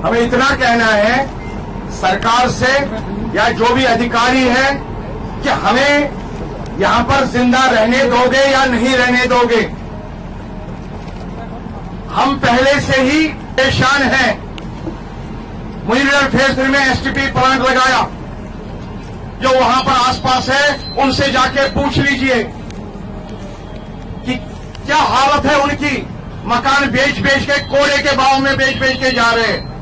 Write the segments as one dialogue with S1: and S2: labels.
S1: हमें इतना कहना है सरकार से या जो भी अधिकारी है कि हमें यहां पर जिंदा रहने दोगे या नहीं रहने दोगे। हम पहले से ही परेशान हैं। मुनीरगढ़ फेज 3 में एसटीपी प्लांट लगाया, जो वहां पर आसपास है उनसे जाके पूछ लीजिए कि क्या हालत है उनकी। मकान बेच बेच के, कोड़े के भाव में बेच बेच के जा रहे हैं।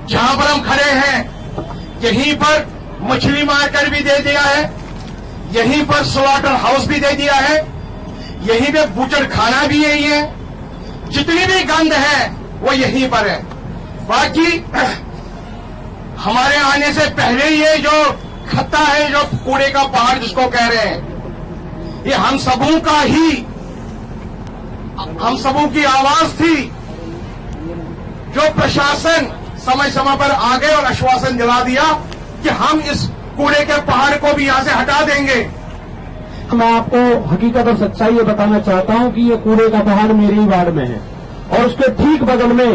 S1: जहां पर हम खड़े हैं यहीं पर मछली मार्केट भी दे दिया है, यहीं पर स्लॉटर हाउस भी दे दिया है, यहीं पे बूचड़ खाना भी यही है। जितनी भी गंद है वो यहीं पर है। बाकी हमारे आने से पहले ये जो खत्ता है, जो कूड़े का पहाड़ जिसको कह रहे हैं, ये हम सबों की आवाज थी। जो प्रशासन समय समय पर आ गए और आश्वासन दिला दिया कि हम इस कूड़े के पहाड़ को भी यहां से हटा देंगे।
S2: मैं आपको हकीकत और सच्चाई ये बताना चाहता हूं कि ये कूड़े का पहाड़ मेरे ही वार्ड में है और उसके ठीक बगल में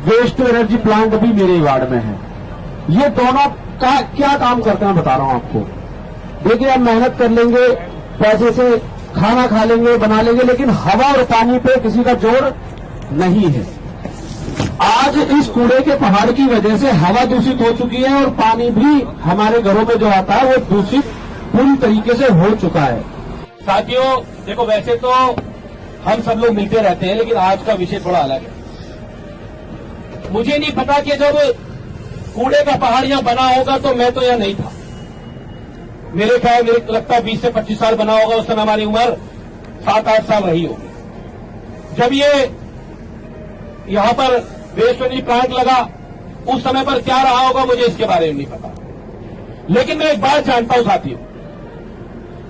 S2: वेस्ट टू एनर्जी प्लांट भी मेरे ही वार्ड में है। ये दोनों का क्या काम करते हैं बता रहा हूं आपको। देखिए, हम मेहनत कर लेंगे, पैसे से खाना खा लेंगे, बना लेंगे, लेकिन हवा और पानी पे किसी का जोर नहीं है। आज इस कूड़े के पहाड़ की वजह से हवा दूषित हो चुकी है और पानी भी हमारे घरों में जो आता है वो दूषित पूरी तरीके से हो चुका है।
S3: साथियों, देखो, वैसे तो हम सब लोग मिलते रहते हैं, लेकिन आज का विषय थोड़ा अलग है। मुझे नहीं पता कि जब कूड़े का पहाड़ यहां बना होगा तो मैं तो यहां नहीं था। मेरे ख्याल मेरे लगता है 20 से 25 साल बना होगा। उस समय हमारी उम्र 7-8 साल रही होगी। जब ये यहां पर वेस्ट एनर्जी प्लांट लगा, उस समय पर क्या रहा होगा मुझे इसके बारे में नहीं पता। लेकिन मैं एक बात जानता हूं साथियों,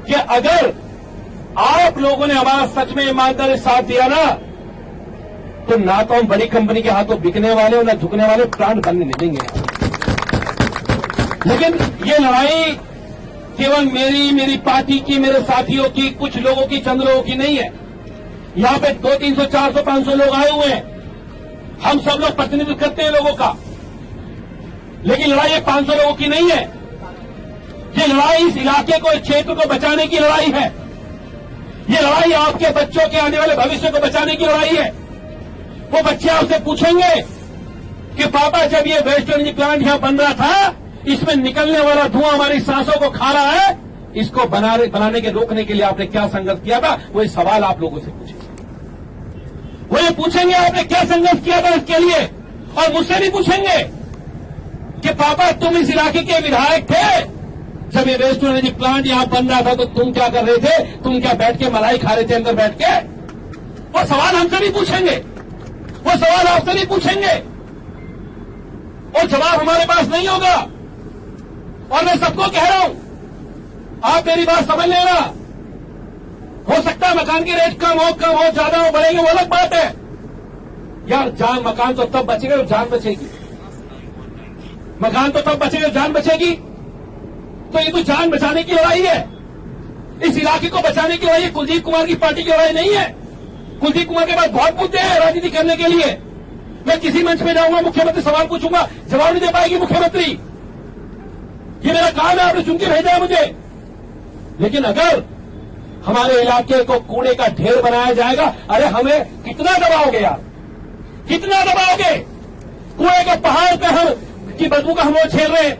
S3: कि अगर आप लोगों ने हमारा सच में ईमानदारी साथ दिया ना, तो ना तो हम बड़ी कंपनी के हाथों बिकने वाले और ना झुकने वाले प्लांट बनने नहीं देंगे। लेकिन ये लड़ाई केवल मेरी पार्टी की, मेरे साथियों की, कुछ लोगों की, चंद लोगों की नहीं है। यहां पे 200, 300, 400, 500 लोग आए हुए हैं। हम सब लोग प्रतिनिधित्व करते हैं लोगों का, लेकिन लड़ाई ये 500 लोगों की नहीं है। ये लड़ाई इस इलाके को, इस क्षेत्र को बचाने की लड़ाई है। ये लड़ाई आपके बच्चों के आने वाले भविष्य को बचाने की लड़ाई है। वो बच्चे आपसे पूछेंगे कि पापा, जब ये वेस्ट एनर्जी प्लांट यहां बन रहा था, इसमें निकलने वाला धुआं हमारी सांसों को खा रहा है, इसको बनाने के रोकने के लिए आपने क्या संघर्ष किया था? वो ये सवाल आप लोगों से पूछेंगे। वो ये पूछेंगे आपने क्या संघर्ष किया था इसके लिए, और मुझसे भी पूछेंगे कि पापा, तुम इस इलाके के विधायक थे, जब ये वेस्ट एनर्जी प्लांट यहां बन रहा था तो तुम क्या कर रहे थे? तुम क्या बैठ के मलाई खा रहे थे अंदर बैठ के? वो सवाल हमसे भी पूछेंगे, वो सवाल आपसे भी पूछेंगे, और जवाब हमारे पास नहीं होगा। और मैं सबको कह रहा हूं, आप मेरी बात समझ लेना। हो सकता है मकान के रेट कम हो, ज्यादा हो, बढ़ेंगे, वो अलग बात है यार। जान मकान तो तब बचेगा जब जान बचेगी। मकान तो तब बचेगा जब जान बचेगी। तो ये तो जान बचाने की लड़ाई है, इस इलाके को बचाने की लड़ाई है। कुलदीप कुमार की पार्टी की लड़ाई नहीं है। कुलदीप कुमार के पास बहुत मुद्दे हैं राजनीति करने के लिए। मैं किसी मंच में जाऊंगा, मुख्यमंत्री सवाल पूछूंगा, जवाब नहीं दे पाएगी मुख्यमंत्री। ये मेरा काम है, आपने चुन के भेजा है मुझे। लेकिन अगर हमारे इलाके को कूड़े का ढेर बनाया जाएगा, अरे हमें कितना दबाओगे यार, कितना दबाओगे? कूड़े के पहाड़ पे हम की बदबू का हम वो झेल रहे हैं।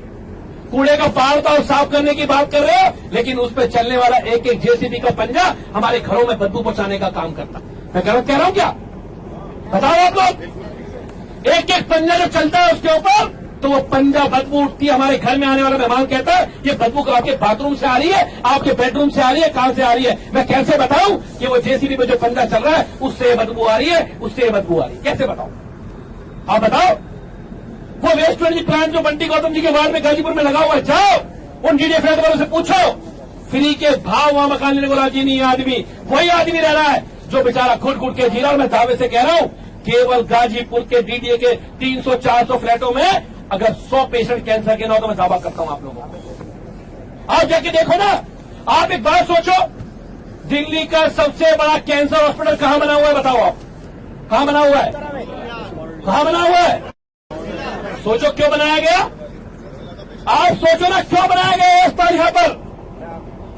S3: कूड़े का पहाड़ का साफ करने की बात कर रहे हो, लेकिन उस पर चलने वाला एक एक जेसीबी का पंजा हमारे घरों में बदबू पहुंचाने का काम करता। मैं गलत कह रहा हूं क्या? बताओ आप लोग। एक एक पंजा जो चलता है उसके ऊपर, तो वो पंजा बदबू उठती है। हमारे घर में आने वाला मेहमान कहता है, ये बदबू आपके बाथरूम से आ रही है, आपके बेडरूम से आ रही है, कहां से आ रही है? मैं कैसे बताऊं कि वो जेसीबी पे जो पंजा चल रहा है उससे बदबू आ रही है, उससे बदबू आ रही है? कैसे बताऊं? आप बताओ। वो वेस्ट एनर्जी प्लांट जो बंटी गौतम जी के वार्ड में गाजीपुर में लगा हुआ है, जाओ उन डीडी फ्लैट वालों से पूछो, फ्री के भाव वहां मकान लेने को राजी नहीं है आदमी। वही आदमी रह रहा है जो बेचारा घुट घुट के जी रहा है। मैं दावे से कह रहा हूं, केवल गाजीपुर के डीडीए के 300-400 फ्लैटों में अगर 100 पेशेंट कैंसर के ना हो तो मैं दावा करता हूं आप लोगों को। आप जाके देखो ना। आप एक बात सोचो, दिल्ली का सबसे बड़ा कैंसर हॉस्पिटल कहां बना हुआ है? बताओ आप, कहां बना हुआ है? कहां बना हुआ है? सोचो क्यों बनाया गया, आप सोचो ना क्यों बनाया गया ये अस्पताल यहां पर।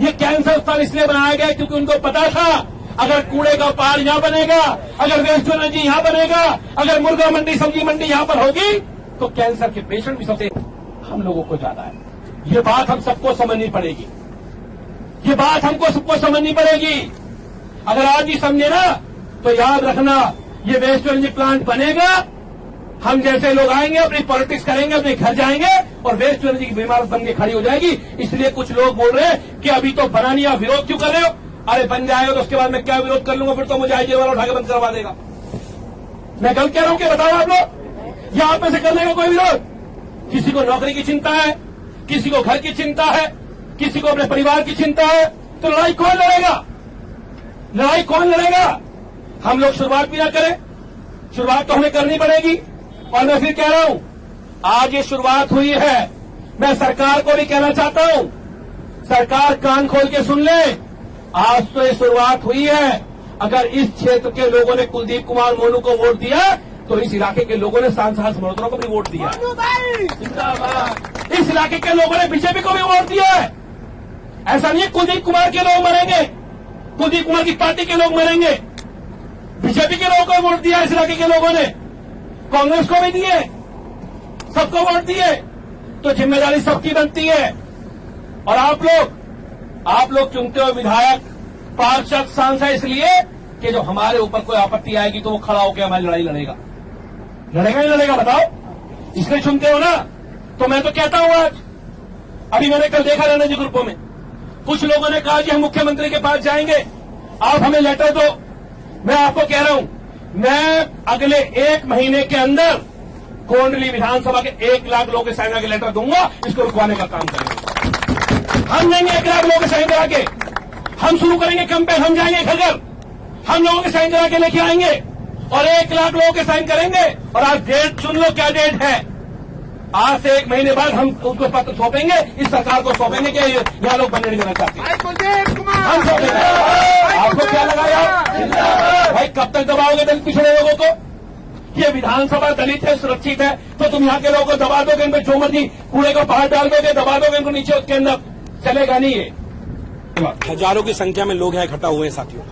S3: ये कैंसर अस्पताल इसलिए बनाया गया क्योंकि उनको पता था अगर कूड़े का पहाड़ यहां बनेगा, अगर वेस्ट टू एनर्जी यहां बनेगा, अगर मुर्गा मंडी सब्जी मंडी यहां पर होगी तो कैंसर के पेशेंट भी सबसे हम लोगों को ज्यादा है। ये बात हम सबको समझनी पड़ेगी, ये बात हमको सबको समझनी पड़ेगी। अगर आज ही समझे ना तो याद रखना ये वेस्ट टू एनर्जी प्लांट बनेगा, हम जैसे लोग आएंगे अपनी पॉलिटिक्स करेंगे, अपने घर जाएंगे और वेस्ट टू एनर्जी की इमारत बन के खड़ी हो जाएगी। इसलिए कुछ लोग बोल रहे हैं कि अभी तो बना नहीं, आप विरोध क्यों कर रहे हो। अरे बन जाएगा तो उसके बाद मैं क्या विरोध कर लूंगा, फिर तो मुझे आईजी वाला उठा के बंद करवा देगा। मैं गलत कह रहा हूं कि बताओ आप लोग, या आप में से करने का कोई विरोध। किसी को नौकरी की चिंता है, किसी को घर की चिंता है, किसी को अपने परिवार की चिंता है, तो लड़ाई कौन लड़ेगा, लड़ाई कौन लड़ेगा। हम लोग शुरुआत भी ना करें, शुरुआत तो हमें करनी पड़ेगी। और मैं फिर कह रहा हूं आज ये शुरुआत हुई है, मैं सरकार को भी कहना चाहता हूं, सरकार कान खोल के सुन ले, आज तो ये शुरुआत हुई है। अगर इस क्षेत्र के लोगों ने कुलदीप कुमार मोनू को वोट दिया तो इस इलाके के लोगों ने सांसद मल्होत्रा को भी वोट दिया, इस इलाके के लोगों ने बीजेपी को भी वोट दिया है। ऐसा नहीं है कुलदीप कुमार के लोग मरेंगे, कुलदीप कुमार की पार्टी के लोग मरेंगे, बीजेपी के लोगों को वोट दिया इस इलाके के लोगों ने, कांग्रेस को भी दिए, सबको वोट दिए। तो जिम्मेदारी सबकी बनती है। और आप लोग चुनते हो विधायक, पार्षद, सांसद इसलिए कि जो हमारे ऊपर कोई आपत्ति आएगी तो वो खड़ा होकर हमारी लड़ाई लड़ेगा, लड़ेगा ही लड़ेगा, बताओ, इसलिए चुनते हो ना। तो मैं तो कहता हूं आज, अभी मैंने कल देखा एनर्जी ग्रुपों में कुछ लोगों ने कहा कि हम मुख्यमंत्री के पास जाएंगे, आप हमें लेटर दो। मैं आपको कह रहा हूं, मैं अगले 1 महीने के अंदर कोंडली विधानसभा के 1 लाख लोगों के साइन के लेटर दूंगा, इसको रुकवाने का काम करेंगे। हम देंगे 1 लाख लोगों के साइन करा के, हम शुरू करेंगे कैंपेन, हम जाएंगे घर घर, हम लोगों के साइन करा के लेके आएंगे और 1 लाख लोगों के साइन करेंगे। और आज डेट सुन लो, क्या डेट है, आज से 1 महीने बाद हम उनको पत्र सौंपेंगे, इस सरकार को सौंपेंगे कि यहाँ लोग बनने नहीं देना चाहते, हम सौंपेंगे। आपको क्या लगा यार भाई, कब तक दबाओगे दलित पिछड़े लोगों को। ये विधानसभा दलित है, सुरक्षित है, तो तुम यहाँ के लोगों को दबा दोगे, इन पर जो मर्जी कूड़े का पहाड़ डाल दोगे, दबा दोगे इनको नीचे, उसके अंदर चलेगा नहीं। ये
S4: हजारों की संख्या में लोग यहाँ इकट्ठा हुए हैं साथियों।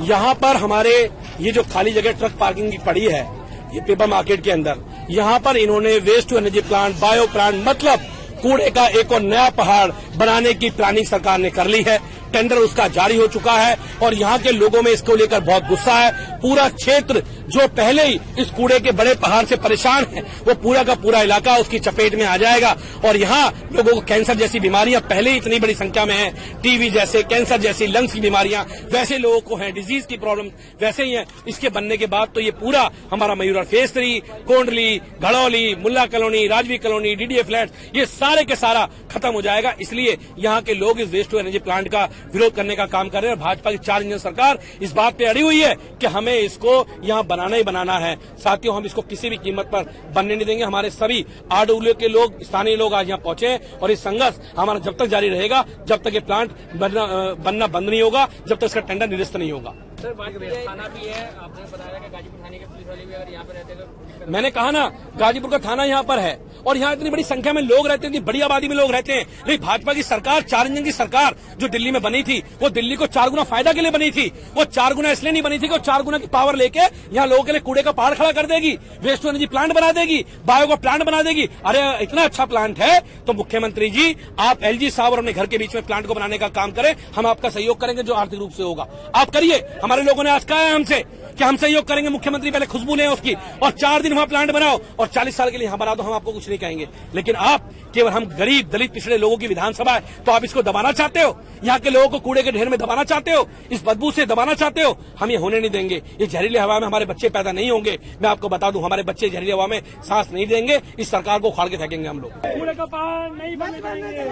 S4: यहाँ पर हमारे ये जो खाली जगह ट्रक पार्किंग की पड़ी है, ये पेपर मार्केट के अंदर, यहाँ पर इन्होंने waste to energy plant, bio plant, मतलब कूड़े का एक और नया पहाड़ बनाने की प्लानिंग सरकार ने कर ली है। टेंडर उसका जारी हो चुका है और यहाँ के लोगों में इसको लेकर बहुत गुस्सा है। पूरा क्षेत्र जो पहले ही इस कूड़े के बड़े पहाड़ से परेशान है, वो पूरा का पूरा इलाका उसकी चपेट में आ जाएगा। और यहाँ लोगों को कैंसर जैसी बीमारियां पहले ही इतनी बड़ी संख्या में है, टीबी जैसे, कैंसर जैसी, लंग्स की बीमारियां वैसे लोगों को है, डिजीज की प्रॉब्लम वैसे ही है। इसके बनने के बाद तो ये पूरा हमारा मयूरा फेज 3, कोंडली, घड़ौली, मुल्ला colony, Rajvi colony, DDA flat, ये सारे के सारा खत्म हो जाएगा। इसलिए यहाँ के लोग इस वेस्ट टू एनर्जी प्लांट का विरोध करने का काम कर रहे हैं। भाजपा की 4 इंजन सरकार इस बात पे अड़ी हुई है कि हमें इसको यहाँ बनाना ही बनाना है। साथियों, हम इसको किसी भी कीमत पर बनने नहीं देंगे। हमारे सभी आरडब्ल्यू के लोग, स्थानीय लोग आज यहाँ पहुंचे हैं और इस संघर्ष हमारा जब तक जारी रहेगा, जब तक ये प्लांट बनना बंद नहीं होगा, जब तक इसका टेंडर निरस्त नहीं होगा।
S5: सर, थाना भी है, आपने बताया कि गाजीपुर थाने के पुलिस वाले भी अगर यहाँ पे रहते हैं।
S4: मैंने कहा ना, गाजीपुर का थाना यहाँ पर है और यहाँ इतनी बड़ी संख्या में लोग रहते हैं, इतनी बड़ी आबादी में लोग रहते हैं। नहीं, भाजपा की सरकार, 4 इंजन की सरकार जो दिल्ली में बनी थी, वो दिल्ली को 4 गुना फायदा के लिए बनी थी। वो 4 गुना इसलिए नहीं बनी थी कि वो 4 गुना की पावर लेके यहाँ लोगों के लिए कूड़े का पहाड़ खड़ा कर देगी, वेस्ट टू एनर्जी प्लांट बना देगी, बायो का प्लांट बना देगी। अरे इतना अच्छा प्लांट है तो मुख्यमंत्री जी, आप एलजी साहब और अपने घर के बीच में प्लांट को बनाने का काम करें, हम आपका सहयोग करेंगे जो आर्थिक रूप से होगा। आप करिए। हमारे लोगों ने आज कहा है हमसे कि हम सहयोग करेंगे, मुख्यमंत्री पहले खुशबू लें उसकी और 4 दिन वहां प्लांट बनाओ और 40 साल के लिए यहां बना दो, हम आपको कुछ नहीं कहेंगे। लेकिन आप केवल, हम गरीब दलित पिछड़े लोगों की विधानसभा है तो आप इसको दबाना चाहते हो, यहाँ के लोगों को कूड़े के ढेर में दबाना चाहते हो, इस बदबू से दबाना चाहते हो। हम ये होने नहीं देंगे। ये जहरीली हवा में हमारे बच्चे पैदा नहीं होंगे। मैं आपको बता दूं, हमारे बच्चे जहरीली हवा में सांस नहीं देंगे। इस सरकार को उखाड़ के फेंकेंगे हम लोग।
S3: कूड़े का पहाड़ नहीं बनने देंगे।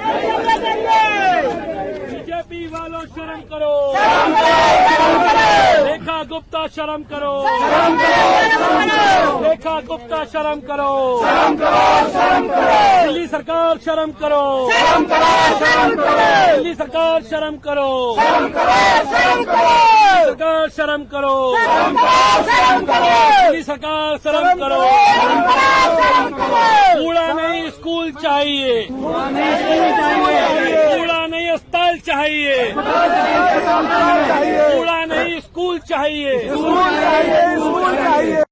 S3: बीजेपी वालों शर्म करो, रेखा गुप्ता शर्म करो, रेखा गुप्ता शर्म करो, दिल्ली सरकार शर्म करो, दिल्ली सरकार शर्म करो, सरकार शर्म करो, दिल्ली सरकार शर्म करो।
S4: स्कूल चाहिए, कूड़ा नहीं अस्पताल चाहिए, कूड़ा नहीं स्कूल चाहिए।